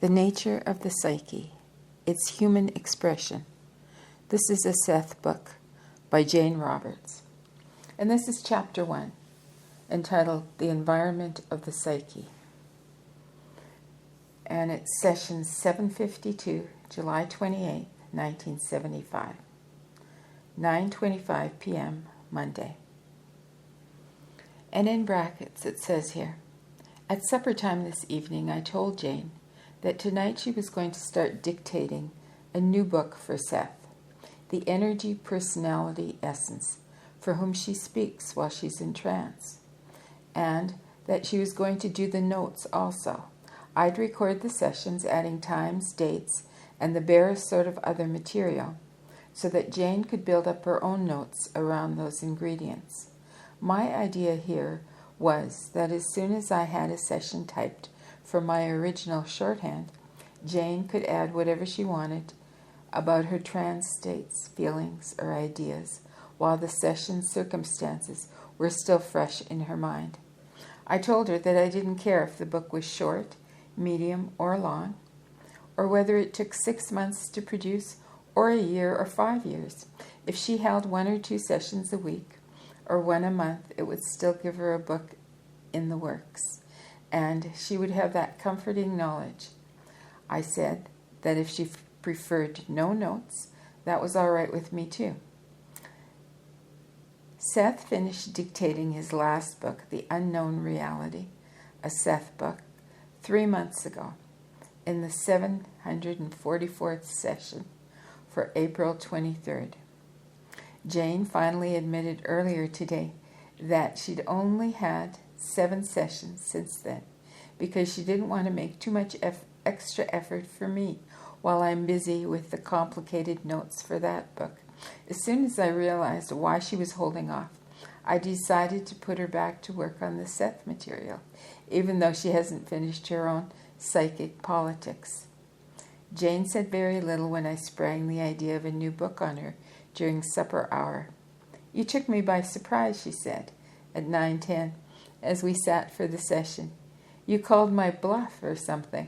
The nature of the psyche, its human expression. This is a Seth book by Jane Roberts. And this is chapter 1, entitled The Environment of the Psyche. And it's session 752, July 28, 1975. 9:25 p.m., Monday. And in brackets it says here, at supper time this evening I told Jane that tonight she was going to start dictating a new book for Seth, The Energy Personality Essence, for whom she speaks while she's in trance, and that she was going to do the notes also. I'd record the sessions, adding times, dates, and the barest sort of other material, so that Jane could build up her own notes around those ingredients. My idea here was that as soon as I had a session typed for my original shorthand, Jane could add whatever she wanted about her trance states, feelings, or ideas, while the session circumstances were still fresh in her mind. I told her that I didn't care if the book was short, medium, or long, or whether it took 6 months to produce, or a year, or 5 years. If she held 1 or 2 sessions a week, or 1 a month, it would still give her a book in the works, and she would have that comforting knowledge. I said that if she preferred no notes, that was all right with me too. Seth finished dictating his last book, The Unknown Reality, a Seth book, 3 months ago, in the 744th session for April 23rd. Jane finally admitted earlier today that she'd only had 7 sessions since then, because she didn't want to make too much extra effort for me while I'm busy with the complicated notes for that book. As soon as I realized why she was holding off, I decided to put her back to work on the Seth material, even though she hasn't finished her own psychic politics. Jane said very little when I sprang the idea of a new book on her during supper hour. You took me by surprise, she said, at 9:10, as we sat for the session. You called my bluff or something.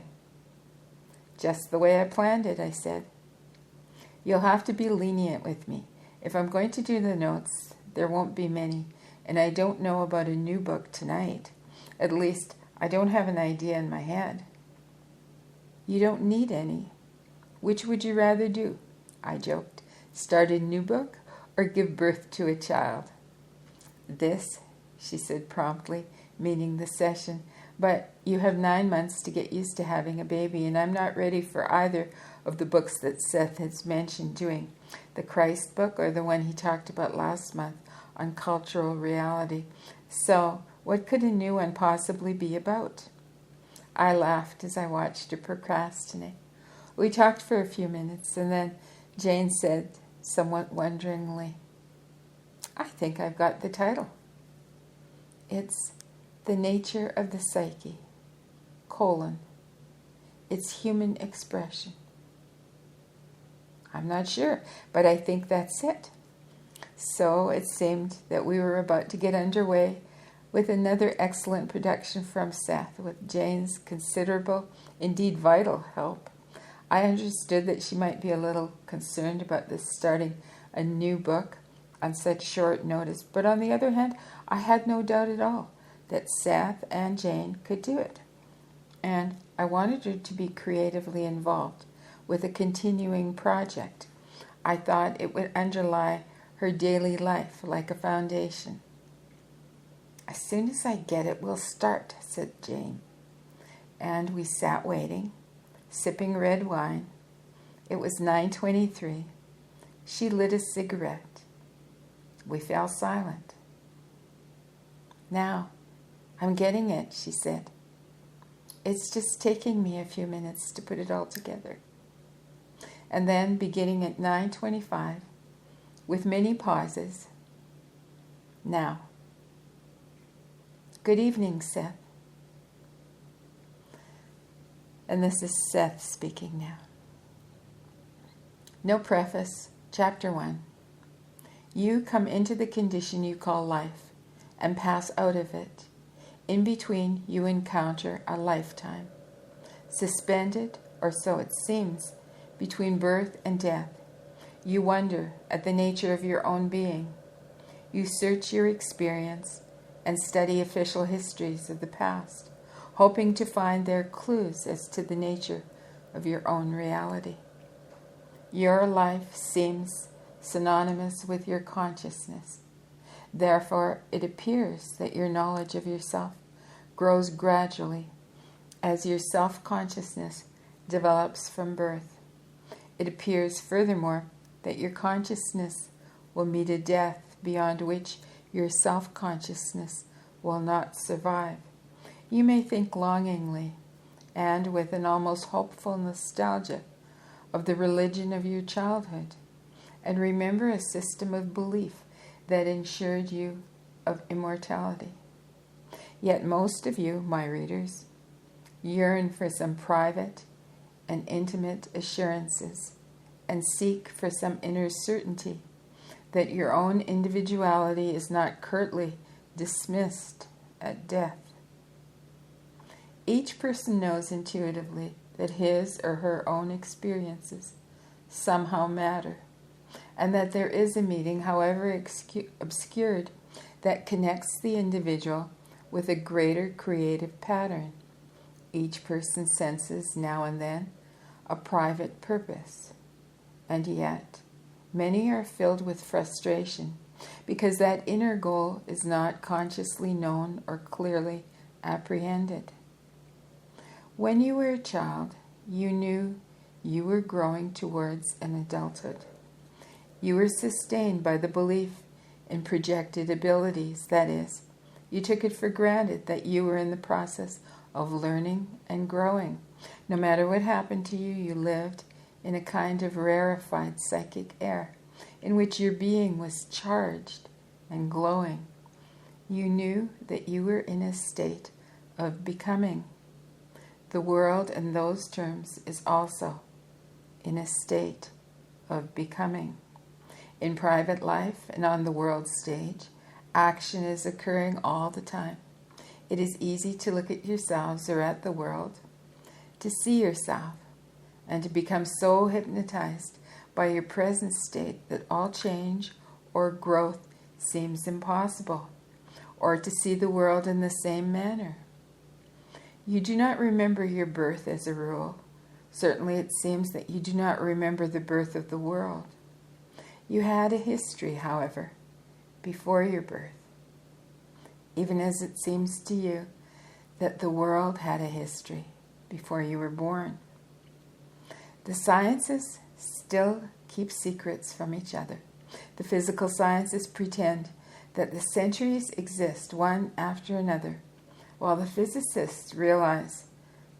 Just the way I planned it, I said. You'll have to be lenient with me. If I'm going to do the notes, there won't be many, and I don't know about a new book tonight. At least, I don't have an idea in my head. You don't need any. Which would you rather do? I joked. Start a new book or give birth to a child? This, she said promptly, meaning the session. But you have 9 months to get used to having a baby, and I'm not ready for either of the books that Seth has mentioned doing. The Christ book or the one he talked about last month on cultural reality. So, what could a new one possibly be about? I laughed as I watched her procrastinate. We talked for a few minutes, and then Jane said, somewhat wonderingly, I think I've got the title. It's The Nature of the Psyche, its human expression. I'm not sure, but I think that's it. So it seemed that we were about to get underway with another excellent production from Seth, with Jane's considerable, indeed vital, help. I understood that she might be a little concerned about this starting a new book on such short notice, but on the other hand, I had no doubt at all that Seth and Jane could do it. And I wanted her to be creatively involved with a continuing project. I thought it would underlie her daily life like a foundation. As soon as I get it, we'll start, said Jane. And we sat waiting, sipping red wine. It was 9:23. She lit a cigarette. We fell silent. Now, I'm getting it, she said. It's just taking me a few minutes to put it all together. And then, beginning at 9:25, with many pauses, now. Good evening, Seth. And this is Seth speaking now. No preface, Chapter 1. You come into the condition you call life and pass out of it. In between, you encounter a lifetime. Suspended or so it seems, between birth and death. You wonder at the nature of your own being. You search your experience and study official histories of the past, hoping to find there clues as to the nature of your own reality. Your life seems synonymous with your consciousness. Therefore, it appears that your knowledge of yourself grows gradually as your self-consciousness develops from birth. It appears, furthermore, that your consciousness will meet a death beyond which your self-consciousness will not survive. You may think longingly and with an almost hopeful nostalgia of the religion of your childhood, and remember a system of belief that ensured you of immortality. Yet most of you, my readers, yearn for some private and intimate assurances and seek for some inner certainty that your own individuality is not curtly dismissed at death. Each person knows intuitively that his or her own experiences somehow matter, and that there is a meeting, however obscured, that connects the individual with a greater creative pattern. Each person senses now and then a private purpose, and yet many are filled with frustration because that inner goal is not consciously known or clearly apprehended. When you were a child, you knew you were growing towards an adulthood. You were sustained by the belief in projected abilities, that is, you took it for granted that you were in the process of learning and growing. No matter what happened to you, you lived in a kind of rarefied psychic air in which your being was charged and glowing. You knew that you were in a state of becoming. The world, in those terms, is also in a state of becoming. In private life and on the world stage, action is occurring all the time. It is easy to look at yourselves or at the world, to see yourself, and to become so hypnotized by your present state that all change or growth seems impossible, or to see the world in the same manner. You do not remember your birth as a rule. Certainly it seems that you do not remember the birth of the world. You had a history, however, before your birth, even as it seems to you that the world had a history before you were born. The sciences still keep secrets from each other. The physical sciences pretend that the centuries exist one after another, while the physicists realize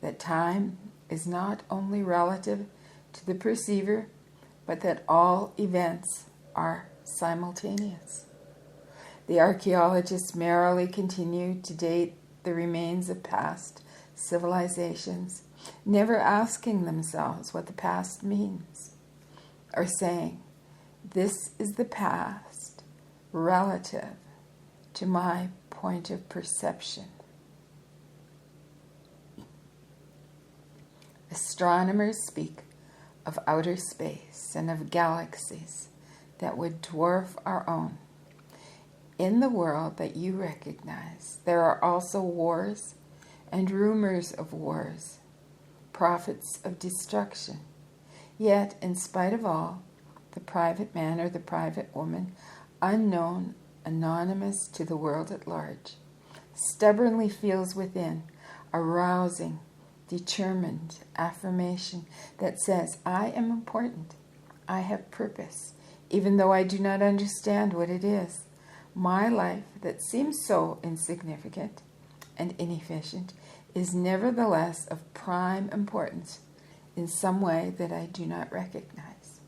that time is not only relative to the perceiver, but that all events are simultaneous. The archaeologists merrily continue to date the remains of past civilizations, never asking themselves what the past means, or saying, "This is the past relative to my point of perception." Astronomers speak of outer space and of galaxies that would dwarf our own. In the world that you recognize, there are also wars and rumors of wars, prophets of destruction. Yet, in spite of all, the private man or the private woman, unknown, anonymous to the world at large, stubbornly feels within a rousing, determined affirmation that says, "I am important. I have purpose, even though I do not understand what it is. My life, that seems so insignificant and inefficient, is nevertheless of prime importance in some way that I do not recognize."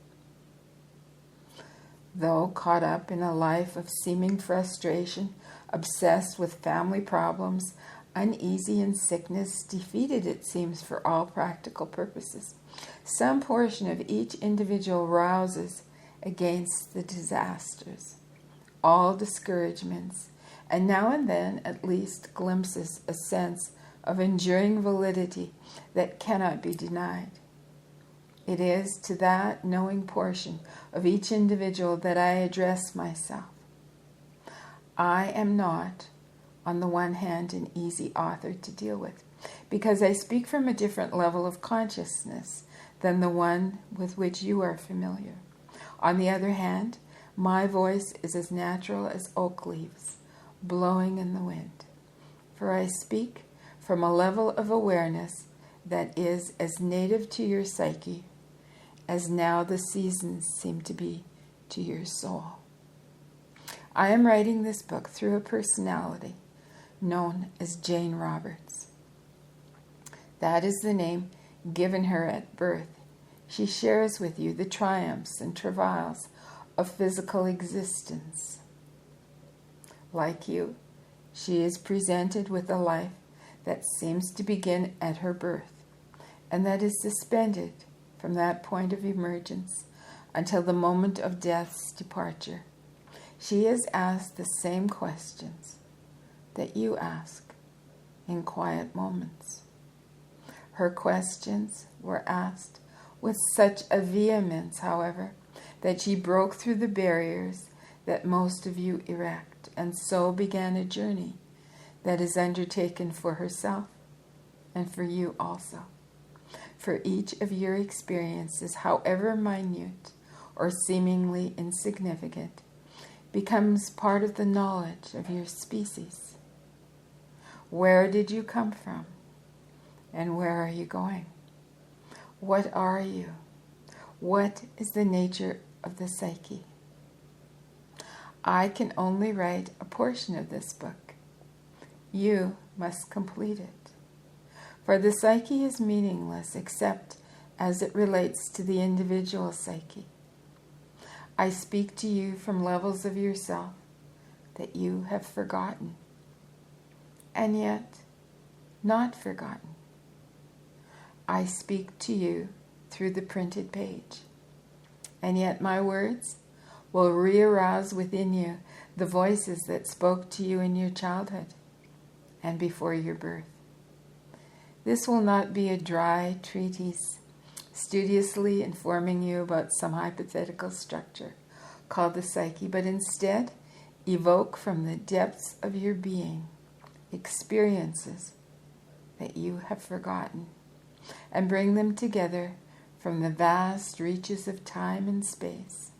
Though caught up in a life of seeming frustration, obsessed with family problems, uneasy in sickness, defeated it seems for all practical purposes, some portion of each individual rouses against the disasters, all discouragements, and now and then at least glimpses a sense of enduring validity that cannot be denied. It is to that knowing portion of each individual that I address myself. I am not, on the one hand, an easy author to deal with, because I speak from a different level of consciousness than the one with which you are familiar. On the other hand, my voice is as natural as oak leaves blowing in the wind, for I speak from a level of awareness that is as native to your psyche as now the seasons seem to be to your soul. I am writing this book through a personality known as Jane Roberts. That is the name given her at birth. She shares with you the triumphs and travails of physical existence. Like you, she is presented with a life that seems to begin at her birth, and that is suspended from that point of emergence until the moment of death's departure. She is asked the same questions that you ask in quiet moments. Her questions were asked with such a vehemence, however, that she broke through the barriers that most of you erect, and so began a journey that is undertaken for herself and for you also. For each of your experiences, however minute or seemingly insignificant, becomes part of the knowledge of your species. Where did you come from? And where are you going? What are you? What is the nature of the psyche? I can only write a portion of this book. You must complete it. For the psyche is meaningless except as it relates to the individual psyche. I speak to you from levels of yourself that you have forgotten, and yet not forgotten. I speak to you through the printed page, and yet my words will re-arouse within you the voices that spoke to you in your childhood and before your birth. This will not be a dry treatise studiously informing you about some hypothetical structure called the psyche, but instead evoke from the depths of your being experiences that you have forgotten and bring them together from the vast reaches of time and space,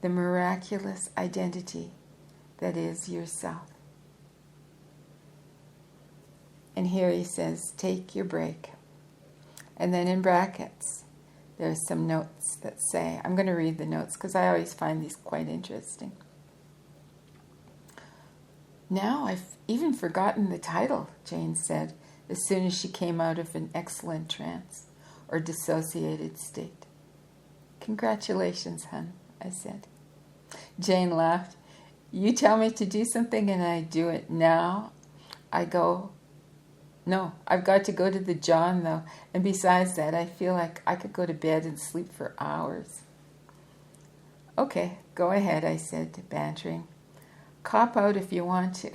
the miraculous identity that is yourself. And here he says, take your break. And then in brackets, there's some notes that say, I'm going to read the notes because I always find these quite interesting. Now I've even forgotten the title, Jane said, as soon as she came out of an excellent trance or dissociated state. Congratulations, hon, I said. Jane laughed. You tell me to do something and I do it. Now I've got to go to the John, though. And besides that, I feel like I could go to bed and sleep for hours. Okay, go ahead, I said, bantering. Cop out if you want to.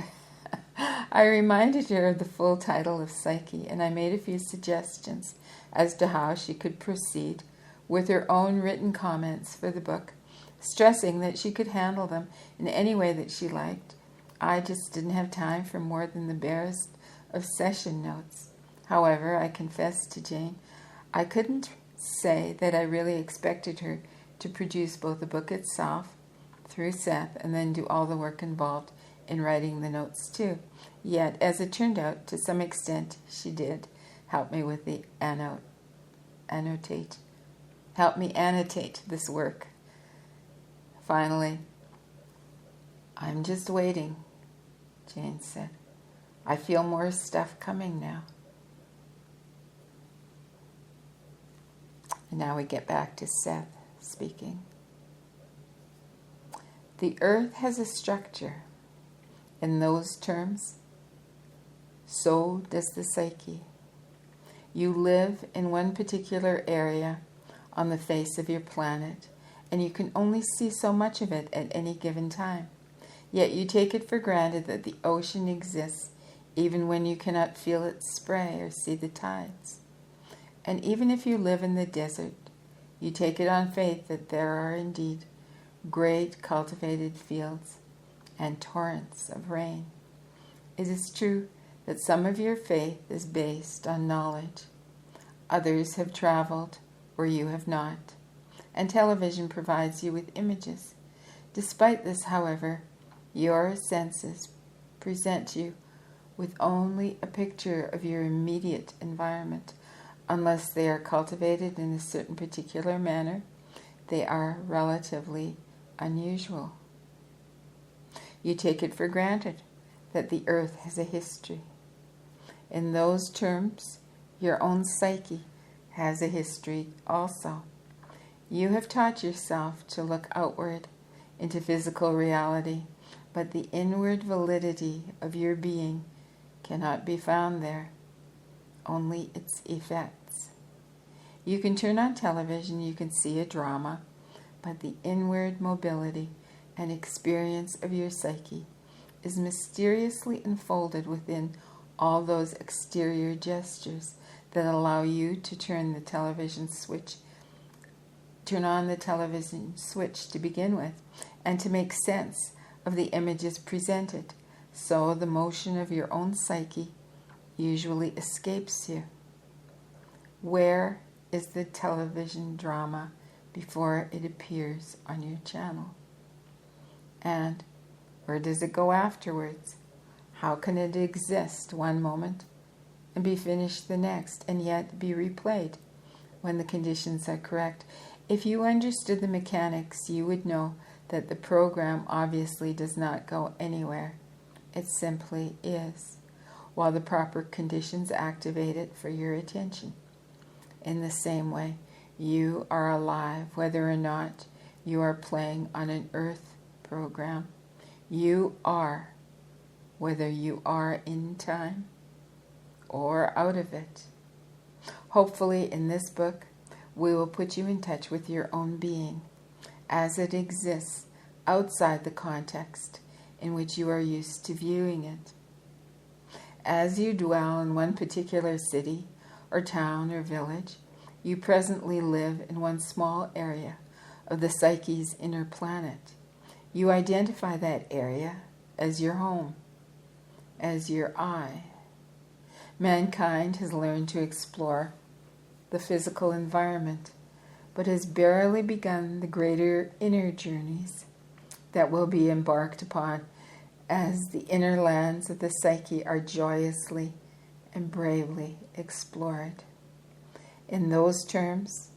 I reminded her of the full title of Psyche, and I made a few suggestions as to how she could proceed with her own written comments for the book, stressing that she could handle them in any way that she liked. I just didn't have time for more than the barest of session notes. However, I confessed to Jane, I couldn't say that I really expected her to produce both the book itself through Seth and then do all the work involved in writing the notes too. Yet, as it turned out, to some extent, she did help me with the annotate this work. Finally, I'm just waiting, Jane said. I feel more stuff coming now. And now we get back to Seth speaking. The earth has a structure. In those terms, so does the psyche. You live in one particular area on the face of your planet, and you can only see so much of it at any given time. Yet you take it for granted that the ocean exists even when you cannot feel its spray or see the tides. And even if you live in the desert, You take it on faith that there are indeed great cultivated fields and torrents of rain. It is true that some of your faith is based on knowledge. Others have traveled where you have not, and television provides you with images. Despite this, however, your senses present you with only a picture of your immediate environment. Unless they are cultivated in a certain particular manner, they are relatively unusual. You take it for granted that the earth has a history. In those terms, your own psyche has a history also. You have taught yourself to look outward into physical reality, but the inward validity of your being cannot be found there, only its effects. You can turn on television, you can see a drama, but the inward mobility and experience of your psyche is mysteriously enfolded within all those exterior gestures that allow you to turn on the television switch to begin with, and to make sense of the images presented. So the motion of your own psyche usually escapes you. Where is the television drama before it appears on your channel? And where does it go afterwards? How can it exist one moment and be finished the next, and yet be replayed when the conditions are correct? If you understood the mechanics, you would know that the program obviously does not go anywhere. It simply is, while the proper conditions activate it for your attention. In the same way, you are alive whether or not you are playing on an earth program. You are, whether you are in time or out of it. Hopefully, in this book, we will put you in touch with your own being as it exists outside the context in which you are used to viewing it. As you dwell in one particular city or town or village, you presently live in one small area of the psyche's inner planet. You identify that area as your home, as your I. Mankind has learned to explore the physical environment, but has barely begun the greater inner journeys that will be embarked upon as the inner lands of the psyche are joyously and bravely explored. In those terms,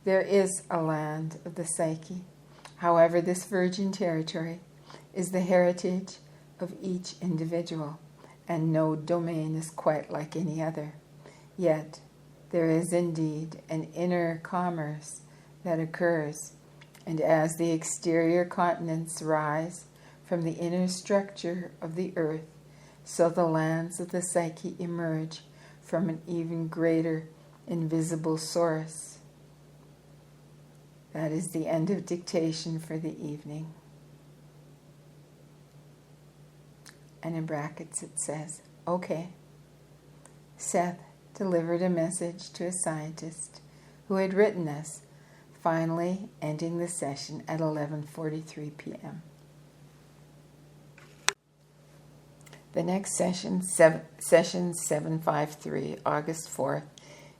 there is a land of the psyche. However, this virgin territory is the heritage of each individual, and no domain is quite like any other. Yet, there is indeed an inner commerce that occurs, and as the exterior continents rise from the inner structure of the earth, so the lands of the psyche emerge from an even greater invisible source. That is the end of dictation for the evening. And in brackets it says, okay. Seth delivered a message to a scientist who had written this, finally ending the session at 11:43 p.m. The next session, session 753, August 4th,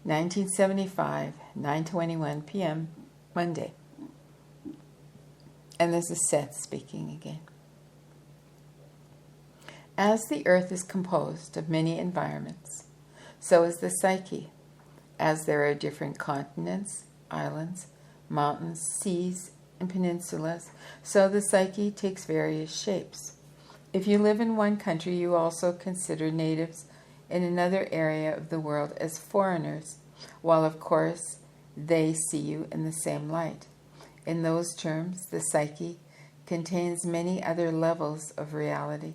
1975, 9:21 p.m., Monday. And this is Seth speaking again. As the earth is composed of many environments, so is the psyche. As there are different continents, islands, mountains, seas, and peninsulas, so the psyche takes various shapes. If you live in one country, you also consider natives in another area of the world as foreigners, while of course they see you in the same light. In those terms, the psyche contains many other levels of reality.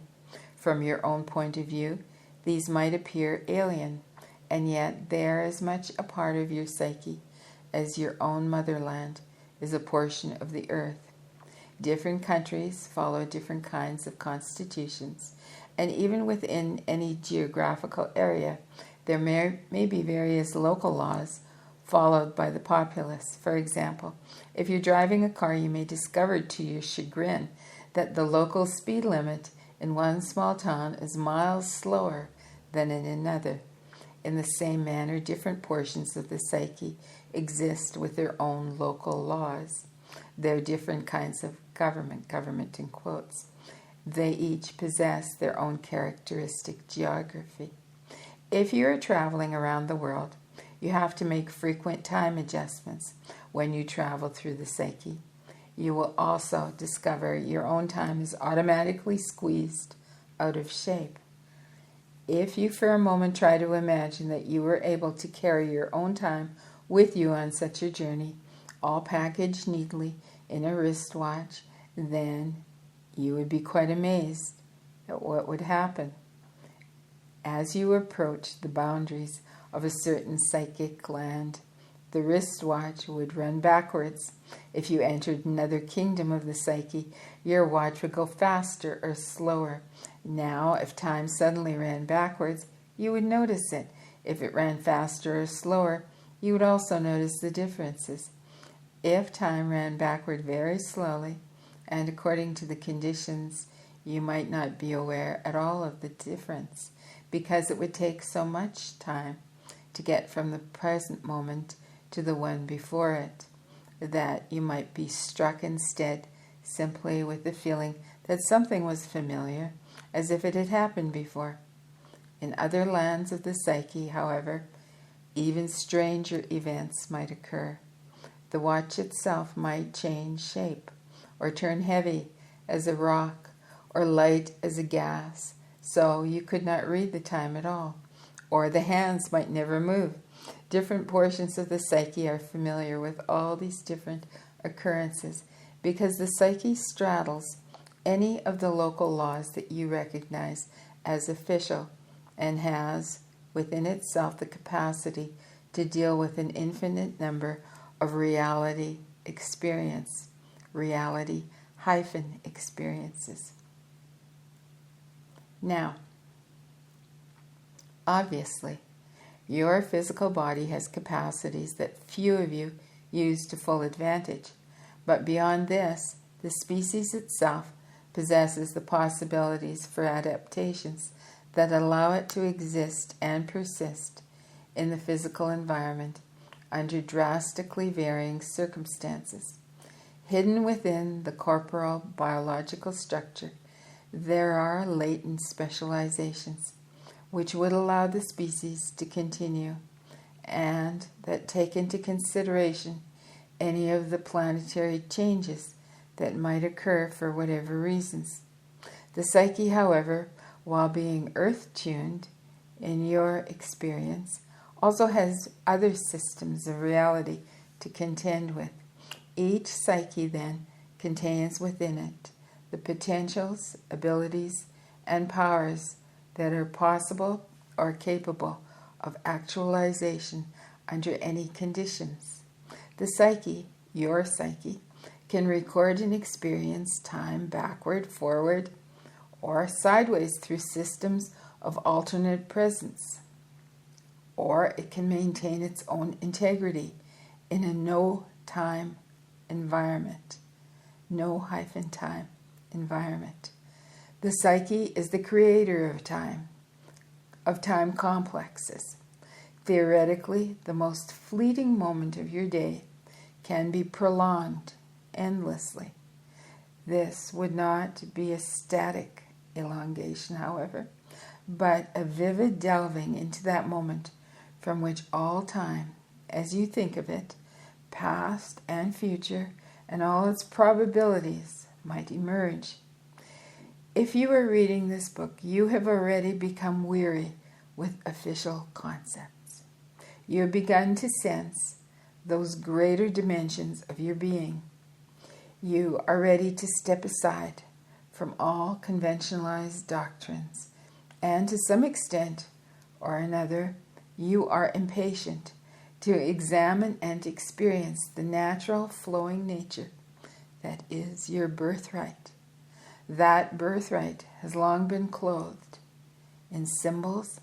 From your own point of view, these might appear alien, and yet they are as much a part of your psyche as your own motherland is a portion of the earth. Different countries follow different kinds of constitutions, and even within any geographical area, there may be various local laws followed by the populace. For example, if you're driving a car, you may discover to your chagrin that the local speed limit in one small town is miles slower than in another. In the same manner, different portions of the psyche exist with their own local laws. They're different kinds of government in quotes. They each possess their own characteristic geography. If you are traveling around the world, you have to make frequent time adjustments when you travel through the psyche. You will also discover your own time is automatically squeezed out of shape. If you for a moment try to imagine that you were able to carry your own time with you on such a journey, all packaged neatly in a wristwatch, then you would be quite amazed at what would happen. As you approach the boundaries of a certain psychic land, the wristwatch would run backwards. If you entered another kingdom of the psyche, your watch would go faster or slower. Now, if time suddenly ran backwards, you would notice it. If it ran faster or slower, you would also notice the differences. If time ran backward very slowly, and according to the conditions, you might not be aware at all of the difference, because it would take so much time to get from the present moment to the one before it, that you might be struck instead simply with the feeling that something was familiar, as if it had happened before. In other lands of the psyche, however, even stranger events might occur. The watch itself might change shape, or turn heavy as a rock, or light as a gas, so you could not read the time at all, or the hands might never move. Different portions of the psyche are familiar with all these different occurrences because the psyche straddles any of the local laws that you recognize as official and has within itself the capacity to deal with an infinite number of reality experiences. Now, obviously, your physical body has capacities that few of you use to full advantage, but beyond this, the species itself possesses the possibilities for adaptations that allow it to exist and persist in the physical environment under drastically varying circumstances. Hidden within the corporal biological structure, there are latent specializations which would allow the species to continue and that take into consideration any of the planetary changes that might occur for whatever reasons. The psyche, however, while being earth-tuned in your experience, also has other systems of reality to contend with. Each psyche, then, contains within it the potentials, abilities, and powers that are possible or capable of actualization under any conditions. The psyche, your psyche, can record an experience time backward, forward, or sideways through systems of alternate presence. Or it can maintain its own integrity in a no-time environment. No-time environment. The psyche is the creator of time complexes. Theoretically, the most fleeting moment of your day can be prolonged endlessly. This would not be a static elongation, however, but a vivid delving into that moment from which all time, as you think of it, past and future, and all its probabilities might emerge. If you are reading this book, you have already become weary with official concepts. You have begun to sense those greater dimensions of your being. You are ready to step aside from all conventionalized doctrines, and to some extent or another, you are impatient to examine and experience the natural flowing nature that is your birthright. That birthright has long been clothed in symbols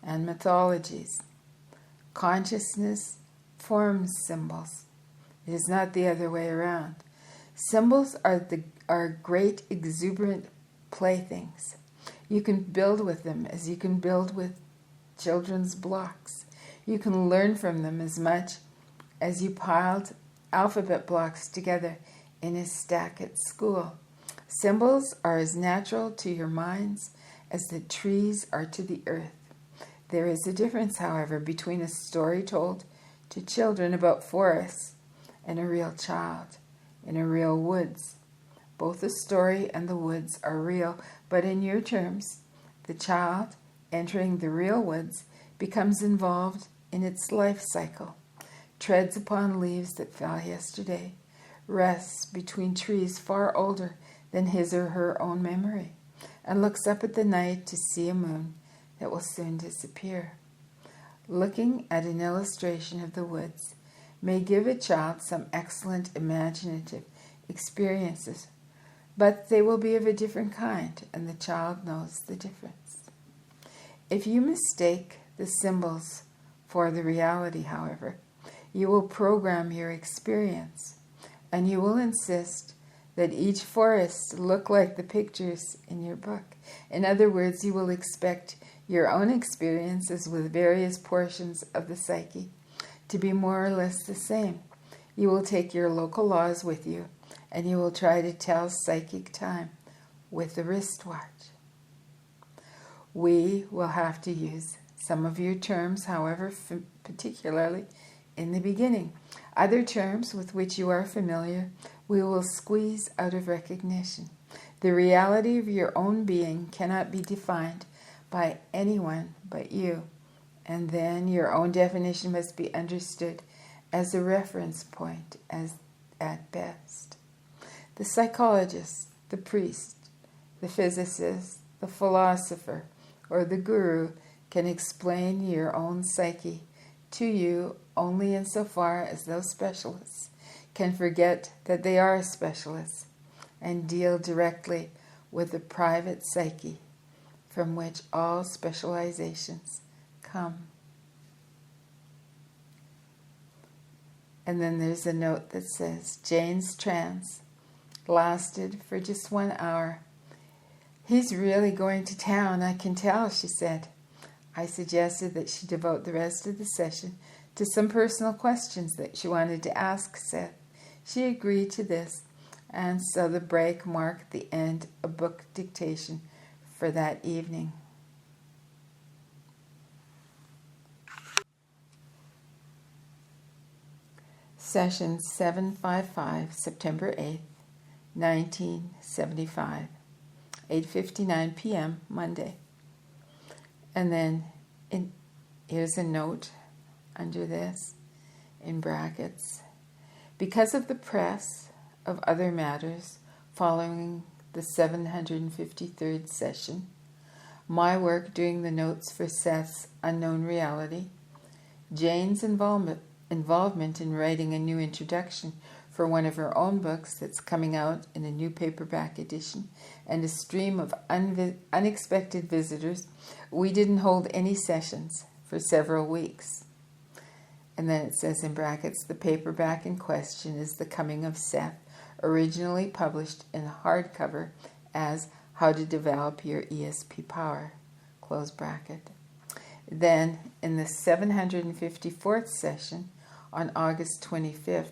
and mythologies. Consciousness forms symbols. It is not the other way around. Symbols are great exuberant playthings. You can build with them as you can build with children's blocks. You can learn from them as much as you piled alphabet blocks together in a stack at school. Symbols are as natural to your minds as the trees are to the earth. There is a difference, however, between a story told to children about forests and a real child in a real woods. Both the story and the woods are real, but in your terms, the child entering the real woods becomes involved in its life cycle, treads upon leaves that fell yesterday, rests between trees far older than his or her own memory, and looks up at the night to see a moon that will soon disappear. Looking at an illustration of the woods may give a child some excellent imaginative experiences, but they will be of a different kind, and the child knows the difference. If you mistake the symbols for the reality, however, you will program your experience, and you will insist that each forest look like the pictures in your book. In other words, you will expect your own experiences with various portions of the psyche to be more or less the same. You will take your local laws with you, and you will try to tell psychic time with the wristwatch. We will have to use some of your terms, however, particularly in the beginning. Other terms with which you are familiar, we will squeeze out of recognition. The reality of your own being cannot be defined by anyone but you, and then your own definition must be understood as a reference point at best. The psychologist, the priest, the physicist, the philosopher, or the guru can explain your own psyche to you only insofar as those specialists can forget that they are specialists and deal directly with the private psyche from which all specializations come. And then there's a note that says, Jane's trance lasted for just 1 hour. He's really going to town, I can tell, she said. I suggested that she devote the rest of the session to some personal questions that she wanted to ask Seth. She agreed to this, and so the break marked the end of book dictation for that evening. Session 755, September 8th, 1975, 8:59 p.m., Monday. And then here's a note under this, in brackets. Because of the press of other matters following the 753rd session, my work doing the notes for Seth's Unknown Reality, Jane's involvement in writing a new introduction for one of her own books that's coming out in a new paperback edition, and a stream of unexpected visitors, we didn't hold any sessions for several weeks. And then it says in brackets, the paperback in question is The Coming of Seth, originally published in hardcover as How to Develop Your ESP Power, close bracket. Then, in the 754th session, on August 25th,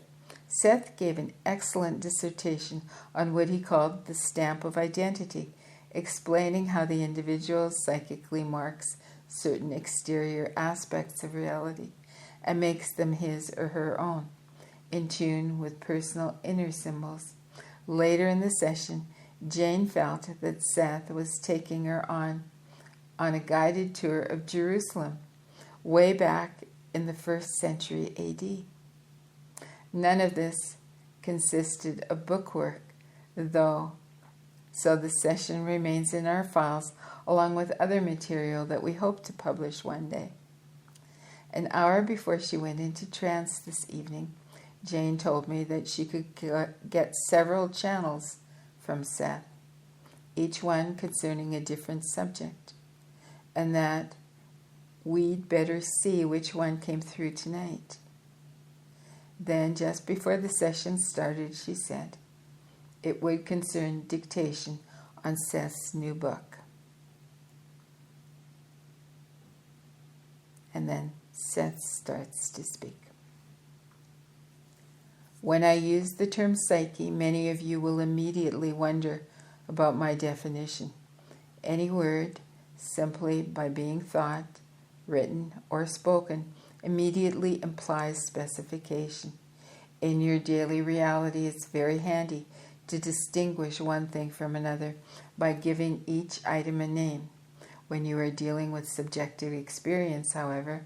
Seth gave an excellent dissertation on what he called the stamp of identity, explaining how the individual psychically marks certain exterior aspects of reality and makes them his or her own, in tune with personal inner symbols. Later in the session, Jane felt that Seth was taking her on a guided tour of Jerusalem, way back in the 1st century A.D. None of this consisted of bookwork, though, so the session remains in our files along with other material that we hope to publish one day. An hour before she went into trance this evening, Jane told me that she could get several channels from Seth, each one concerning a different subject, and that we'd better see which one came through tonight. Then, just before the session started, she said it would concern dictation on Seth's new book. And then Seth starts to speak. When I use the term psyche, many of you will immediately wonder about my definition. Any word, simply by being thought, written, or spoken, immediately implies specification. In your daily reality, it's very handy to distinguish one thing from another by giving each item a name. When you are dealing with subjective experience, however,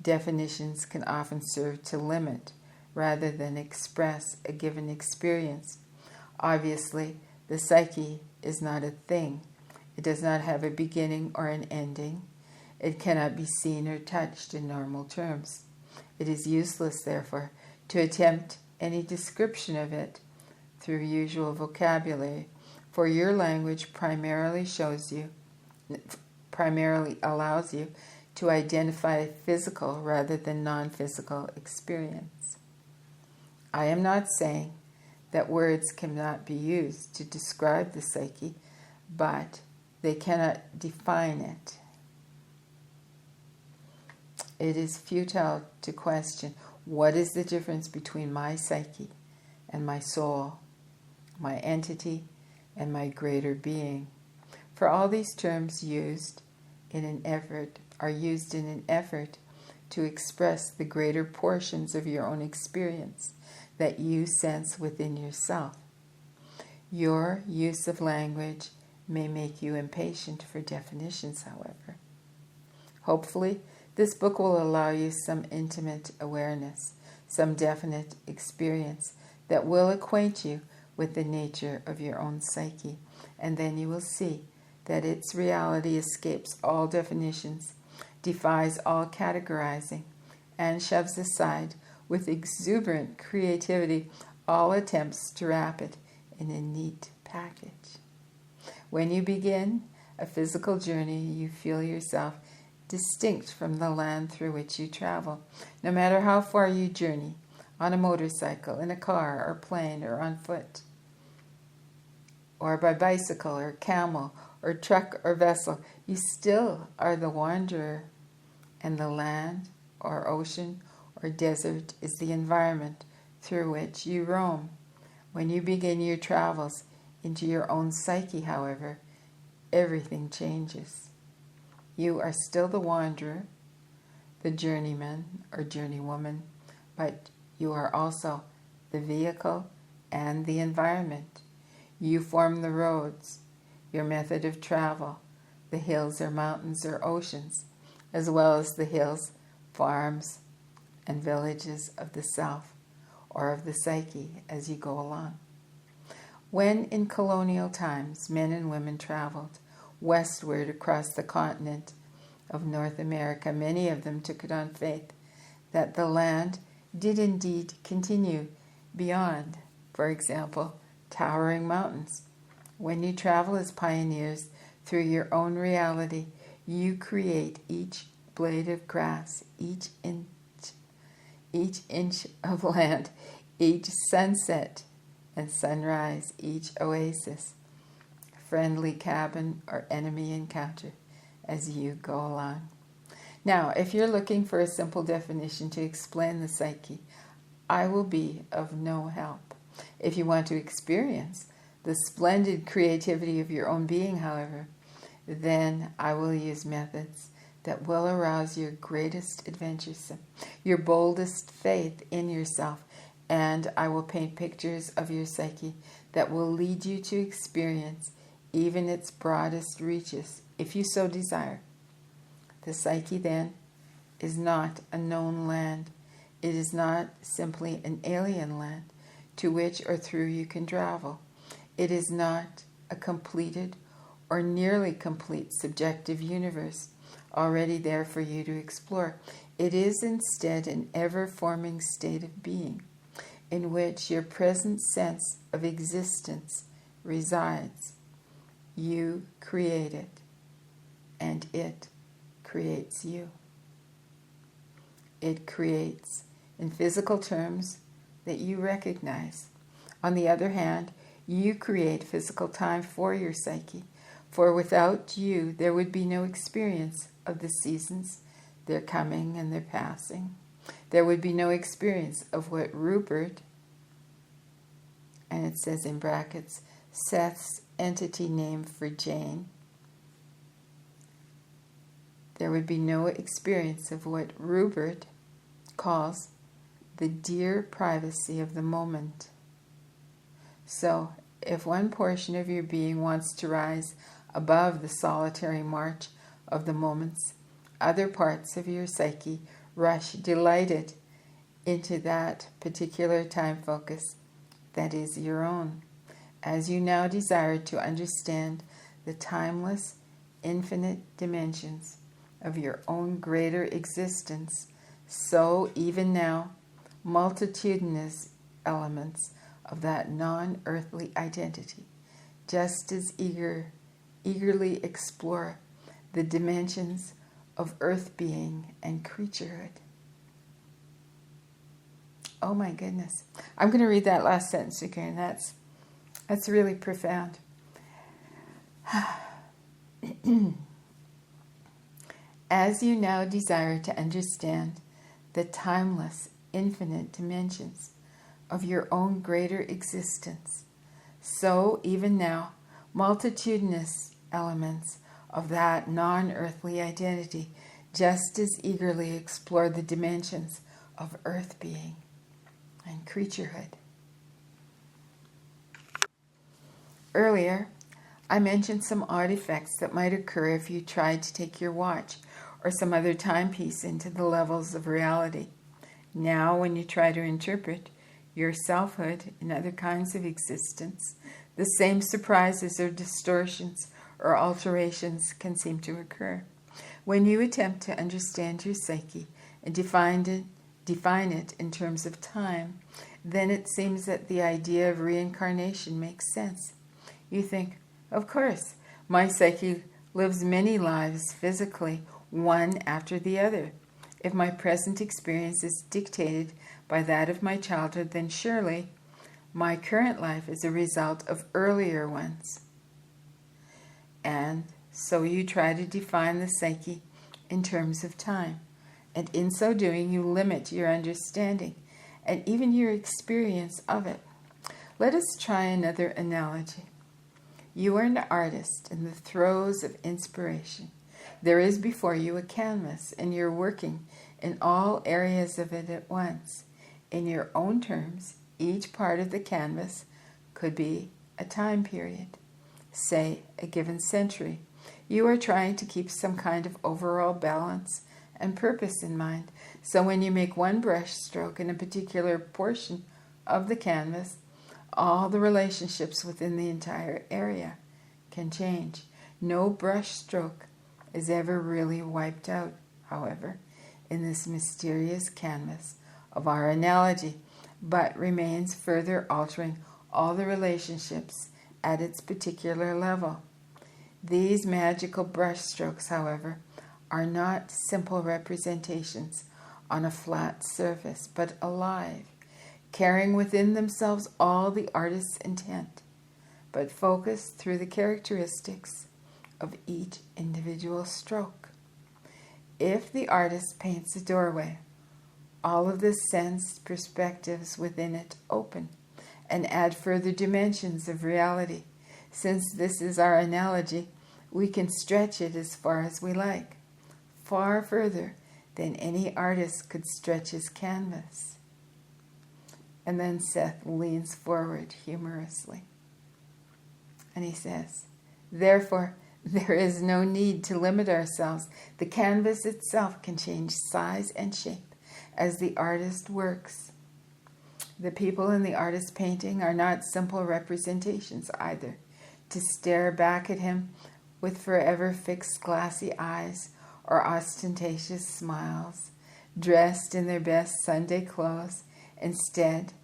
definitions can often serve to limit rather than express a given experience. Obviously, the psyche is not a thing. It does not have a beginning or an ending. It cannot be seen or touched in normal terms. It is useless, therefore, to attempt any description of it through usual vocabulary, for your language primarily allows you to identify physical rather than non-physical experience. I am not saying that words cannot be used to describe the psyche, but they cannot define it. It is futile to question what is the difference between my psyche and my soul, my entity, and my greater being. For all these terms are used in an effort to express the greater portions of your own experience that you sense within yourself. Your use of language may make you impatient for definitions, however. Hopefully, this book will allow you some intimate awareness, some definite experience that will acquaint you with the nature of your own psyche, and then you will see that its reality escapes all definitions, defies all categorizing, and shoves aside with exuberant creativity all attempts to wrap it in a neat package. When you begin a physical journey, you feel yourself distinct from the land through which you travel. No matter how far you journey, on a motorcycle, in a car or plane, or on foot, or by bicycle or camel or truck or vessel, you still are the wanderer, and the land or ocean or desert is the environment through which you roam. When you begin your travels into your own psyche, however, everything changes. You are still the wanderer, the journeyman or journeywoman, but you are also the vehicle and the environment. You form the roads, your method of travel, the hills or mountains or oceans, as well as the hills, farms, and villages of the self or of the psyche as you go along. When in colonial times men and women traveled westward across the continent of North America, many of them took it on faith that the land did indeed continue beyond, for example, towering mountains. When you travel as pioneers through your own reality, you create each blade of grass, each inch of land, each sunset and sunrise, each oasis, friendly cabin or enemy encounter as you go along. Now, if you're looking for a simple definition to explain the psyche, I will be of no help. If you want to experience the splendid creativity of your own being, however, then I will use methods that will arouse your greatest adventuresome, your boldest faith in yourself, and I will paint pictures of your psyche that will lead you to experience even its broadest reaches, if you so desire. The psyche, then, is not a known land. It is not simply an alien land to which or through you can travel. It is not a completed or nearly complete subjective universe already there for you to explore. It is instead an ever-forming state of being in which your present sense of existence resides. You create it, and it creates you. It creates, in physical terms, that you recognize. On the other hand, you create physical time for your psyche, for without you there would be no experience of the seasons, their coming and their passing. There would be no experience of what Rupert, and it says in brackets, Seth's entity name for Jane. There would be no experience of what Rupert calls the dear privacy of the moment. So, if one portion of your being wants to rise above the solitary march of the moments, other parts of your psyche rush delighted into that particular time focus that is your own. As you now desire to understand the timeless, infinite dimensions of your own greater existence, so even now, multitudinous elements of that non-earthly identity just as eagerly explore the dimensions of earth being and creaturehood. Oh my goodness. I'm going to read that last sentence again. That's really profound. As you now desire to understand the timeless, infinite dimensions of your own greater existence, so even now, multitudinous elements of that non-earthly identity just as eagerly explore the dimensions of earth being and creaturehood. Earlier, I mentioned some odd effects that might occur if you tried to take your watch or some other timepiece into the levels of reality. Now, when you try to interpret your selfhood and other kinds of existence, the same surprises or distortions or alterations can seem to occur. When you attempt to understand your psyche and define it in terms of time, then it seems that the idea of reincarnation makes sense. You think, of course, my psyche lives many lives physically, one after the other. If my present experience is dictated by that of my childhood, then surely my current life is a result of earlier ones. And so you try to define the psyche in terms of time. And in so doing, you limit your understanding and even your experience of it. Let us try another analogy. You are an artist in the throes of inspiration. There is before you a canvas, and you're working in all areas of it at once. In your own terms, each part of the canvas could be a time period, say a given century. You are trying to keep some kind of overall balance and purpose in mind. So when you make one brush stroke in a particular portion of the canvas, all the relationships within the entire area can change. No brush stroke is ever really wiped out, however, in this mysterious canvas of our analogy, but remains further altering all the relationships at its particular level. These magical brush strokes, however, are not simple representations on a flat surface, but alive, carrying within themselves all the artist's intent, but focused through the characteristics of each individual stroke. If the artist paints a doorway, all of the sense perspectives within it open and add further dimensions of reality. Since this is our analogy, we can stretch it as far as we like, far further than any artist could stretch his canvas. And then Seth leans forward humorously. And he says, therefore, there is no need to limit ourselves. The canvas itself can change size and shape as the artist works. The people in the artist's painting are not simple representations either, to stare back at him with forever fixed glassy eyes or ostentatious smiles, dressed in their best Sunday clothes. Instead,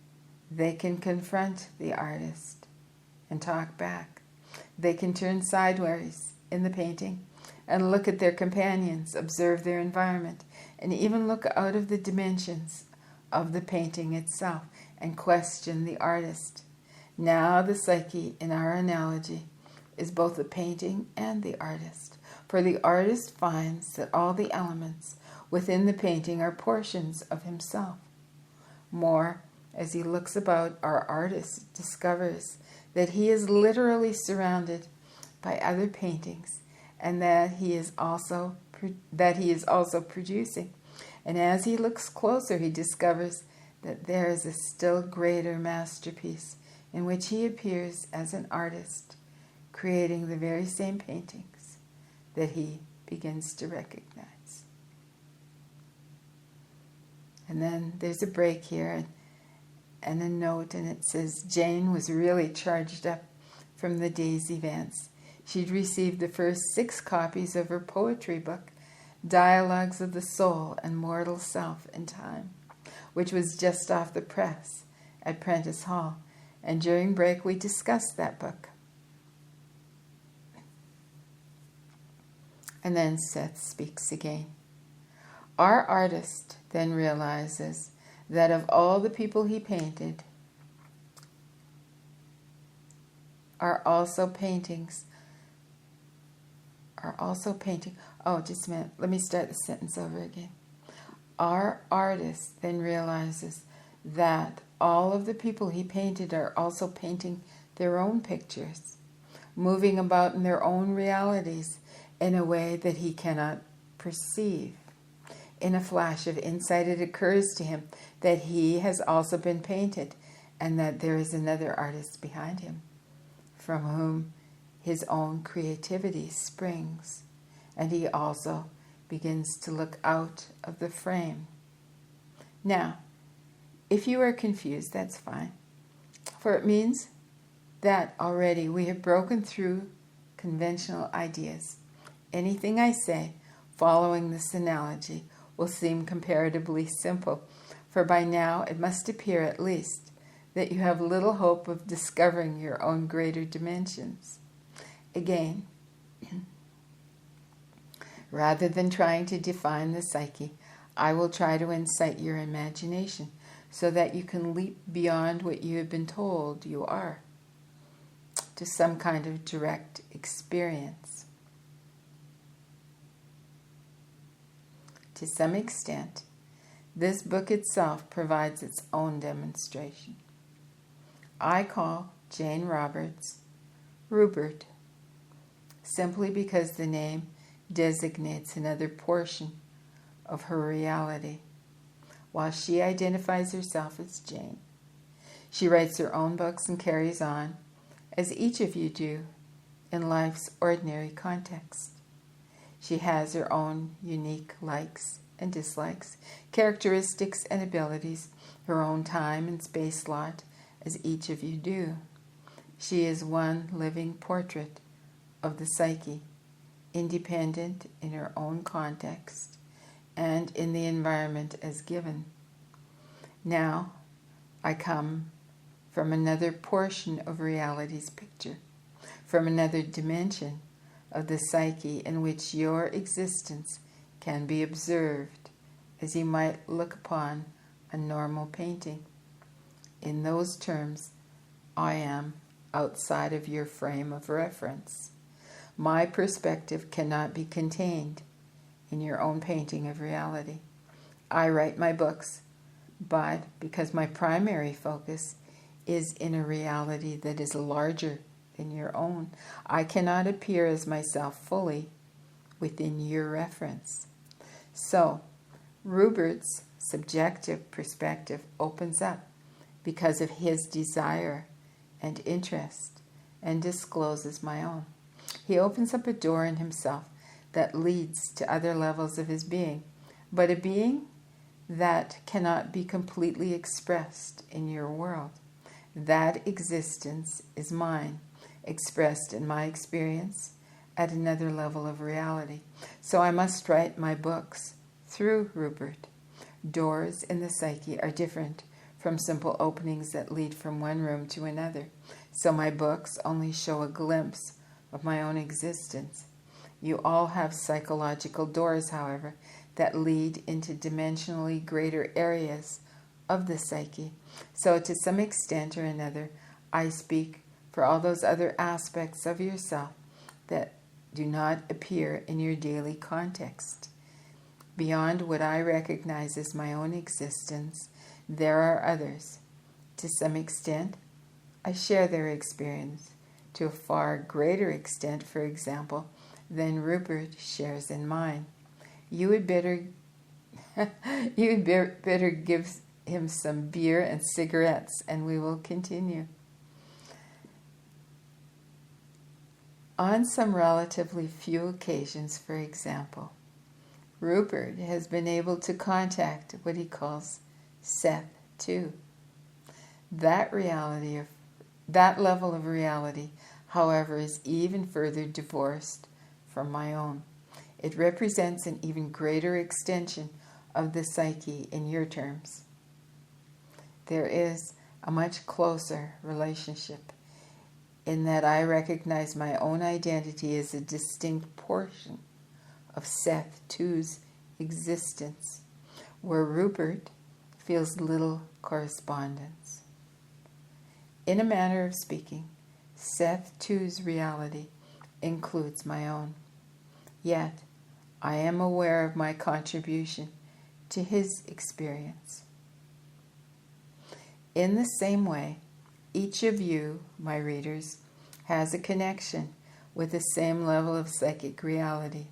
they can confront the artist and talk back. They can turn sideways in the painting and look at their companions, observe their environment, and even look out of the dimensions of the painting itself and question the artist. Now the psyche, in our analogy, is both the painting and the artist. For the artist finds that all the elements within the painting are portions of himself. More, as he looks about, our artist discovers that he is literally surrounded by other paintings, and that he is also producing. And as he looks closer, he discovers that there is a still greater masterpiece in which he appears as an artist, creating the very same paintings that he begins to recognize. And then there's a break here and a note, and it says, Jane was really charged up from the day's events. She'd received the first 6 copies of her poetry book, Dialogues of the Soul and Mortal Self in Time, which was just off the press at Prentice Hall. And during break, we discussed that book. And then Seth speaks again. Our artist then realizes that of all the people he painted are also painting. Oh, just a minute. Let me start the sentence over again. Our artist then realizes that all of the people he painted are also painting their own pictures, moving about in their own realities in a way that he cannot perceive. In a flash of insight, it occurs to him that he has also been painted and that there is another artist behind him from whom his own creativity springs. And he also begins to look out of the frame. Now, if you are confused, that's fine, for it means that already we have broken through conventional ideas. Anything I say following this analogy will seem comparatively simple, for by now it must appear at least that you have little hope of discovering your own greater dimensions. Again, rather than trying to define the psyche, I will try to incite your imagination so that you can leap beyond what you have been told you are to some kind of direct experience. To some extent, this book itself provides its own demonstration. I call Jane Roberts Rupert simply because the name designates another portion of her reality, while she identifies herself as Jane. She writes her own books and carries on, as each of you do, in life's ordinary context. She has her own unique likes and dislikes, characteristics and abilities, her own time and space lot, as each of you do. She is one living portrait of the psyche, independent in her own context and in the environment as given. Now, I come from another portion of reality's picture, from another dimension of the psyche in which your existence can be observed as you might look upon a normal painting. In those terms, I am outside of your frame of reference. My perspective cannot be contained in your own painting of reality. I write my books, but because my primary focus is in a reality that is larger than your own, I cannot appear as myself fully within your reference. So, Rupert's subjective perspective opens up because of his desire and interest and discloses my own. He opens up a door in himself that leads to other levels of his being, but a being that cannot be completely expressed in your world. That existence is mine, expressed in my experience at another level of reality. So I must write my books through Rupert. Doors in the psyche are different from simple openings that lead from one room to another. So my books only show a glimpse of my own existence. You all have psychological doors, however, that lead into dimensionally greater areas of the psyche. So to some extent or another, I speak for all those other aspects of yourself that do not appear in your daily context. Beyond what I recognize as my own existence, there are others. To some extent, I share their experience. To a far greater extent, for example, than Rupert shares in mine. You would better give him some beer and cigarettes, and we will continue. On some relatively few occasions, for example, Rupert has been able to contact what he calls Seth too. That level of reality, however, is even further divorced from my own. It represents an even greater extension of the psyche in your terms. There is a much closer relationship in that I recognize my own identity as a distinct portion of Seth too's existence, where Rupert feels little correspondence. In a manner of speaking, Seth too's reality includes my own. Yet, I am aware of my contribution to his experience. In the same way, each of you, my readers, has a connection with the same level of psychic reality.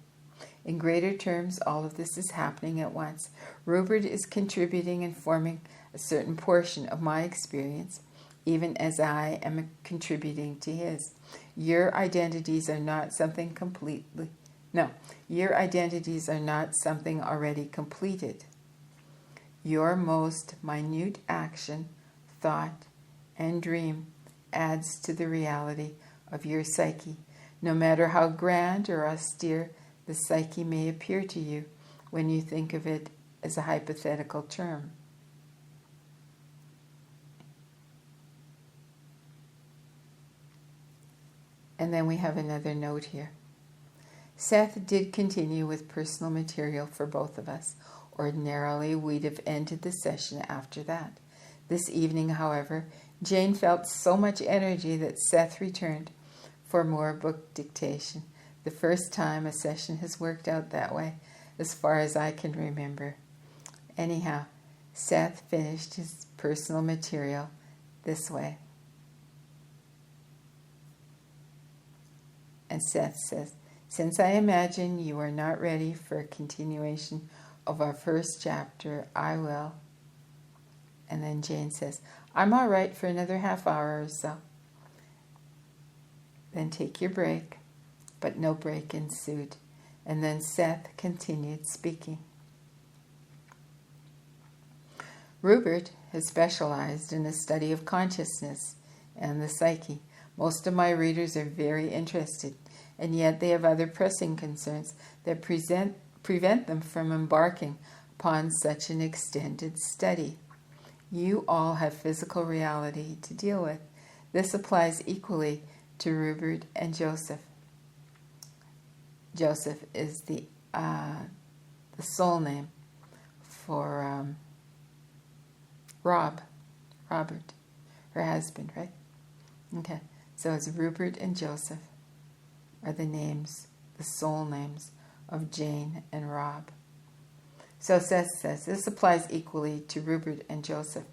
In greater terms, all of this is happening at once. Rupert is contributing and forming a certain portion of my experience, even as I am contributing to his. Your identities are not something your identities are not something already completed. Your most minute action, thought, and dream adds to the reality of your psyche, no matter how grand or austere the psyche may appear to you when you think of it as a hypothetical term. And then we have another note here. Seth did continue with personal material for both of us. Ordinarily, we'd have ended the session after that. This evening, however, Jane felt so much energy that Seth returned for more book dictation. The first time a session has worked out that way, as far as I can remember. Anyhow, Seth finished his personal material this way. And Seth says, "Since I imagine you are not ready for a continuation of our first chapter, I will." And then Jane says, "I'm all right for another half hour or so." Then take your break, but no break ensued. And then Seth continued speaking. Rupert has specialized in the study of consciousness and the psyche. Most of my readers are very interested, and yet they have other pressing concerns that prevent them from embarking upon such an extended study. You all have physical reality to deal with. This applies equally to Rupert and Joseph. Joseph is the soul name for Robert, her husband, right? Okay, so it's Rupert and Joseph are the names, the soul names of Jane and Rob. So Seth says, this applies equally to Rupert and Joseph.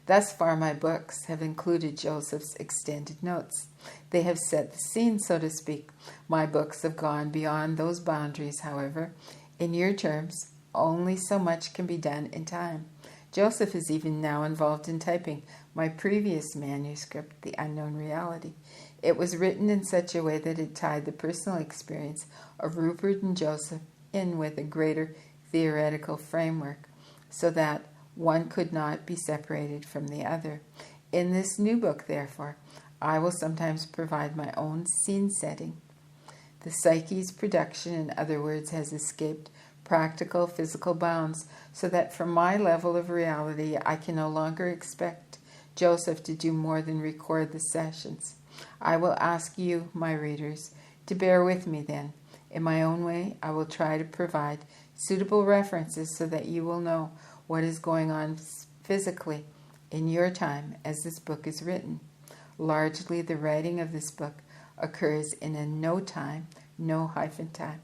Thus far, my books have included Joseph's extended notes. They have set the scene, so to speak. My books have gone beyond those boundaries, however. In your terms, only so much can be done in time. Joseph is even now involved in typing my previous manuscript, The Unknown Reality. It was written in such a way that it tied the personal experience of Rupert and Joseph in with a greater theoretical framework, so that one could not be separated from the other. In this new book, therefore, I will sometimes provide my own scene setting. The psyche's production, in other words, has escaped practical physical bounds, so that from my level of reality I can no longer expect Joseph to do more than record the sessions. I will ask you, my readers, to bear with me then. In my own way, I will try to provide suitable references so that you will know what is going on physically in your time as this book is written. Largely, the writing of this book occurs in a no time, no hyphen time,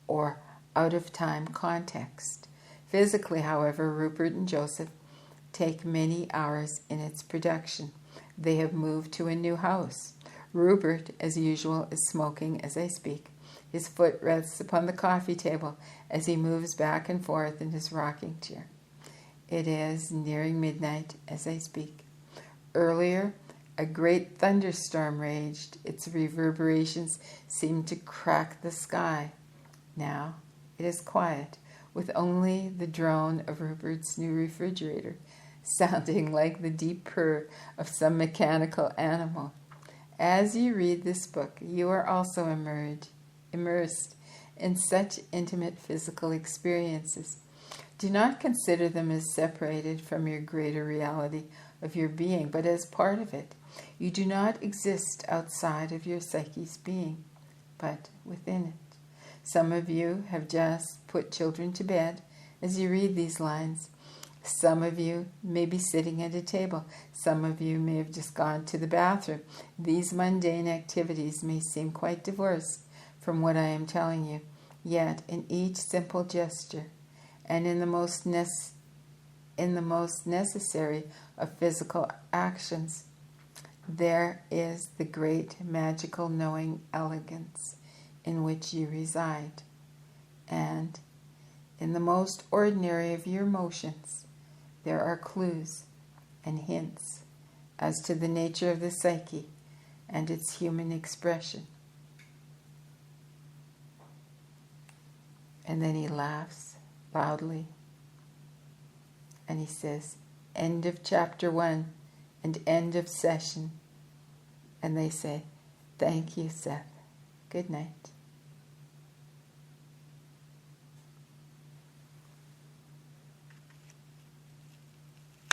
or out of time context. Physically, however, Rupert and Joseph take many hours in its production. They have moved to a new house. Rupert, as usual, is smoking as I speak. His foot rests upon the coffee table as he moves back and forth in his rocking chair. It is nearing midnight as I speak. Earlier, a great thunderstorm raged. Its reverberations seemed to crack the sky. Now it is quiet, with only the drone of Rupert's new refrigerator, sounding like the deep purr of some mechanical animal. As you read this book, you are also immersed in such intimate physical experiences. Do not consider them as separated from your greater reality of your being, but as part of it. You do not exist outside of your psyche's being, but within it. Some of you have just put children to bed as you read these lines. Some of you may be sitting at a table. Some of you may have just gone to the bathroom. These mundane activities may seem quite divorced from what I am telling you, yet in each simple gesture and in the most necessary of physical actions, there is the great magical knowing elegance in which you reside. And in the most ordinary of your motions, there are clues and hints as to the nature of the psyche and its human expression. And then he laughs loudly and he says, "End of chapter 1 and end of session." And they say, "Thank you, Seth. Good night."